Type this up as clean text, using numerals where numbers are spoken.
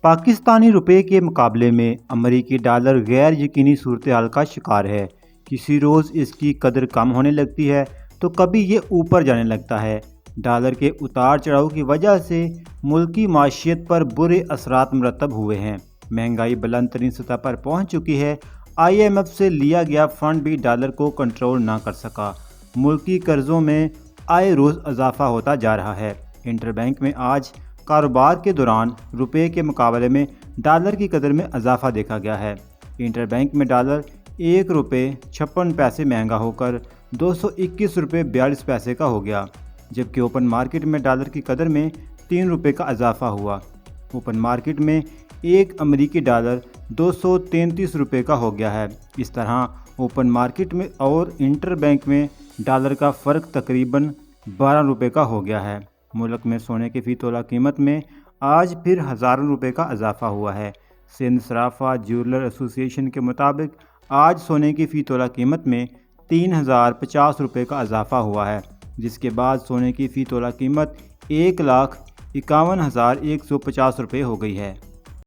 پاکستانی روپے کے مقابلے میں امریکی ڈالر غیر یقینی صورتحال کا شکار ہے۔ کسی روز اس کی قدر کم ہونے لگتی ہے تو کبھی یہ اوپر جانے لگتا ہے۔ ڈالر کے اتار چڑھاؤ کی وجہ سے ملکی معیشت پر برے اثرات مرتب ہوئے ہیں۔ مہنگائی بلند ترین سطح پر پہنچ چکی ہے۔ IMF سے لیا گیا فنڈ بھی ڈالر کو کنٹرول نہ کر سکا۔ ملکی قرضوں میں آئے روز اضافہ ہوتا جا رہا ہے۔ انٹر بینک میں آج کاروبار کے دوران روپے کے مقابلے میں ڈالر کی قدر میں اضافہ دیکھا گیا ہے۔ انٹر بینک میں ڈالر 1 روپے 56 پیسے مہنگا ہو کر 221 روپے 42 پیسے کا ہو گیا، جبکہ اوپن مارکیٹ میں ڈالر کی قدر میں 3 روپے کا اضافہ ہوا۔ اوپن مارکیٹ میں ایک امریکی ڈالر 233 روپے کا ہو گیا ہے۔ اس طرح اوپن مارکیٹ میں اور انٹر بینک میں ڈالر کا فرق تقریباً 12 روپے کا ہو گیا ہے۔ ملک میں سونے کی فی تولہ قیمت میں آج پھر ہزاروں روپے کا اضافہ ہوا ہے۔ سندھ صرافہ جیولر ایسوسی ایشن کے مطابق آج سونے کی فی تولہ قیمت میں 3050 روپے کا اضافہ ہوا ہے، جس کے بعد سونے کی فی تولہ قیمت 1,51,150 روپے ہو گئی ہے۔